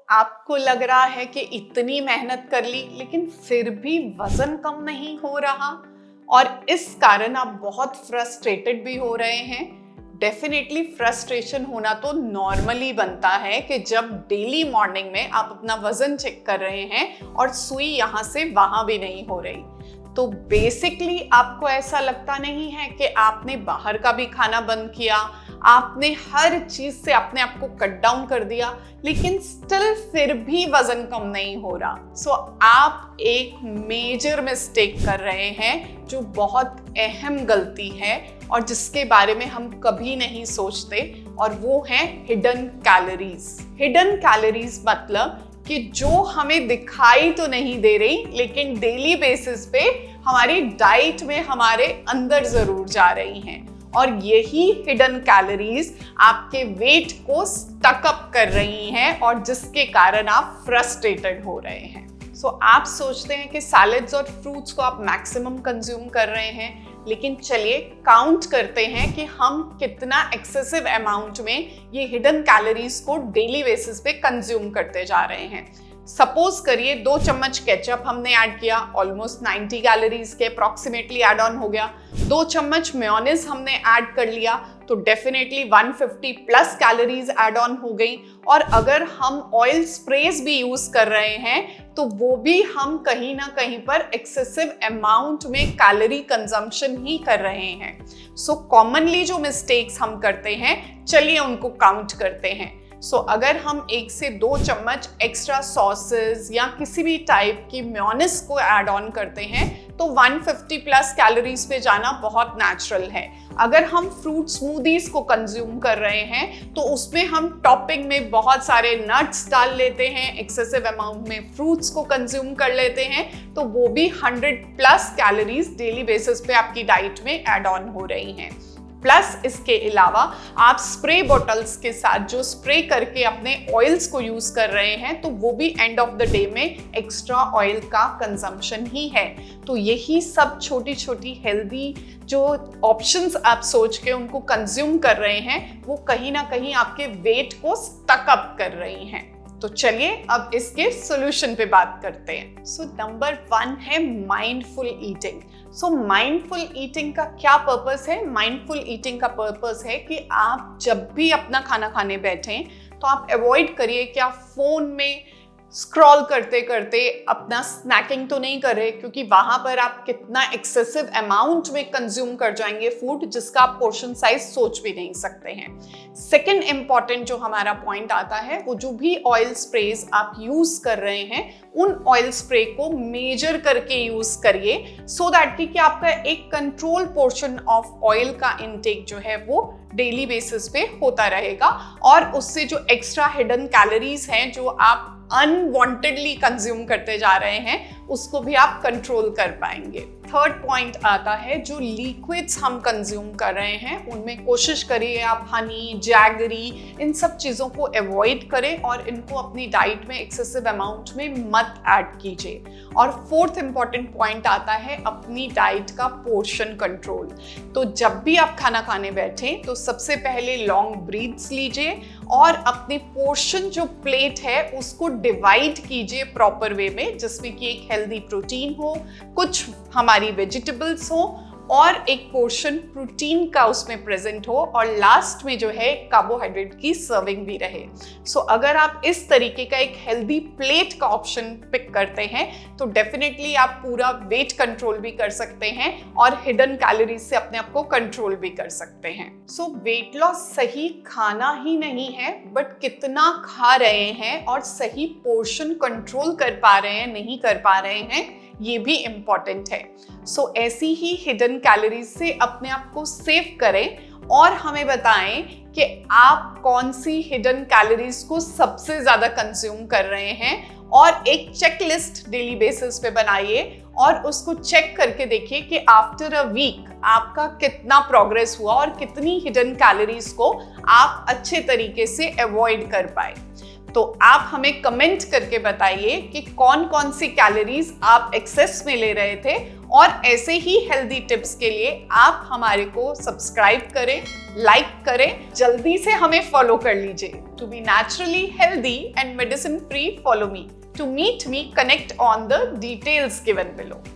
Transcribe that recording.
आपको लग रहा है कि इतनी मेहनत कर ली लेकिन फिर भी वजन कम नहीं हो रहा और इस कारण आप बहुत फ्रस्ट्रेटेड भी हो रहे हैं। डेफिनेटली फ्रस्ट्रेशन होना तो नॉर्मली बनता है कि जब डेली मॉर्निंग में आप अपना वजन चेक कर रहे हैं और सुई यहाँ से वहां भी नहीं हो रही। तो बेसिकली आपको ऐसा लगता नहीं है कि आपने बाहर का भी खाना बंद किया, आपने हर चीज से अपने आप को कट डाउन कर दिया, लेकिन स्टिल फिर भी वजन कम नहीं हो रहा। सो आप एक मेजर मिस्टेक कर रहे हैं जो बहुत अहम गलती है और जिसके बारे में हम कभी नहीं सोचते, और वो है हिडन कैलोरीज। हिडन कैलोरीज मतलब कि जो हमें दिखाई तो नहीं दे रही लेकिन डेली बेसिस पे हमारी डाइट में हमारे अंदर जरूर जा रही हैं, और यही हिडन कैलोरीज आपके वेट को स्टक अप कर रही हैं और जिसके कारण आप फ्रस्ट्रेटेड हो रहे हैं। सो आप सोचते हैं कि सैलेड्स और फ्रूट्स को आप मैक्सिमम कंज्यूम कर रहे हैं, लेकिन चलिए काउंट करते हैं कि हम कितना एक्सेसिव अमाउंट में ये हिडन कैलोरीज को डेली बेसिस पे कंज्यूम करते जा रहे हैं। सपोज करिए 2 चम्मच केचप हमने ऐड किया, ऑलमोस्ट 90 कैलोरीज के अप्रॉक्सीमेटली ऐड ऑन हो गया। 2 चम्मच मेयोनीज हमने ऐड कर लिया तो definitely 150 plus calories add on हो गई। और अगर हम ऑयल स्प्रेज भी यूज कर रहे हैं तो वो भी हम कहीं ना कहीं पर एक्सेसिव अमाउंट में कैलोरी कंजम्पशन ही कर रहे हैं। सो कॉमनली जो मिस्टेक्स हम करते हैं, चलिए उनको काउंट करते हैं। सो अगर हम 1 से 2 चम्मच एक्स्ट्रा सॉसेस या किसी भी टाइप की मेयोनीज को ऐड ऑन करते हैं तो 150 प्लस कैलोरीज पे जाना बहुत नेचुरल है। अगर हम फ्रूट स्मूदीज को कंज्यूम कर रहे हैं तो उसमें हम टॉपिंग में बहुत सारे नट्स डाल लेते हैं, एक्सेसिव अमाउंट में फ्रूट्स को कंज्यूम कर लेते हैं, तो वो भी 100 प्लस कैलोरीज डेली बेसिस पे आपकी डाइट में ऐड ऑन हो रही हैं। प्लस इसके अलावा आप स्प्रे बॉटल्स के साथ जो स्प्रे करके अपने ऑयल्स को यूज कर रहे हैं तो वो भी एंड ऑफ द डे में एक्स्ट्रा ऑयल का कंजम्पशन ही है। तो यही सब छोटी छोटी हेल्दी जो ऑप्शंस आप सोच के उनको कंज्यूम कर रहे हैं वो कहीं ना कहीं आपके वेट को स्टक अप कर रही हैं। तो चलिए अब इसके सॉल्यूशन पे बात करते हैं। सो नंबर 1 है mindful eating. So mindful eating का क्या पर्पस है? माइंडफुल ईटिंग का पर्पस है कि आप जब भी अपना खाना खाने बैठें तो आप अवॉइड करिए कि आप फोन में स्क्रॉल करते करते अपना स्नैकिंग तो नहीं कर रहे, क्योंकि वहां पर आप कितना एक्सेसिव अमाउंट में कंज्यूम कर जाएंगे फूड जिसका आप पोर्शन साइज सोच भी नहीं सकते हैं। सेकंड इंपॉर्टेंट जो हमारा पॉइंट आता है, वो जो भी ऑयल स्प्रेज आप यूज कर रहे हैं उन ऑयल स्प्रे को मेजर करके यूज करिए, सो दैट कि आपका एक कंट्रोल पोर्शन ऑफ ऑयल का इनटेक जो है वो डेली बेसिस पे होता रहेगा, और उससे जो एक्स्ट्रा हिडन कैलोरीज हैं जो आप अनवांटेडली कंज्यूम करते जा रहे हैं उसको भी आप कंट्रोल कर पाएंगे। थर्ड पॉइंट आता है जो लिक्विड्स हम कंज्यूम कर रहे हैं उनमें कोशिश करिए आप हनी, जैगरी, इन सब चीज़ों को अवॉइड करें और इनको अपनी डाइट में एक्सेसिव अमाउंट में मत ऐड कीजिए। और फोर्थ इंपॉर्टेंट पॉइंट आता है अपनी डाइट का पोर्शन कंट्रोल। तो जब भी आप खाना खाने बैठें तो सबसे पहले लॉन्ग ब्रीथ्स लीजिए और अपनी पोर्शन जो प्लेट है उसको डिवाइड कीजिए प्रॉपर वे में, जिसमें कि एक हेल्दी प्रोटीन हो, कुछ हमारी वेजिटेबल्स हो और एक पोर्शन प्रोटीन का उसमें प्रेजेंट हो, और लास्ट में जो है कार्बोहाइड्रेट की सर्विंग भी रहे। सो अगर आप इस तरीके का एक हेल्दी प्लेट का ऑप्शन पिक करते हैं तो डेफिनेटली आप पूरा वेट कंट्रोल भी कर सकते हैं और हिडन कैलोरीज से अपने आप को कंट्रोल भी कर सकते हैं। सो वेट लॉस सही खाना ही नहीं है, बट कितना खा रहे हैं और सही पोर्शन कंट्रोल कर पा रहे हैं नहीं कर पा रहे हैं ये भी इम्पॉर्टेंट है। सो ऐसी ही हिडन कैलोरीज से अपने आप को सेव करें और हमें बताएं कि आप कौन सी हिडन कैलोरीज को सबसे ज्यादा कंज्यूम कर रहे हैं, और एक चेकलिस्ट डेली बेसिस पे बनाइए और उसको चेक करके देखिए कि आफ्टर अ वीक आपका कितना प्रोग्रेस हुआ और कितनी हिडन कैलोरीज को आप अच्छे तरीके से अवॉइड कर पाए। तो आप हमें कमेंट करके बताइए कि कौन कौन सी कैलोरीज आप एक्सेस में ले रहे थे, और ऐसे ही हेल्दी टिप्स के लिए आप हमारे को सब्सक्राइब करें, लाइक करें, जल्दी से हमें फॉलो कर लीजिए। To be naturally healthy and medicine free, follow me. To meet me, connect on the details given below.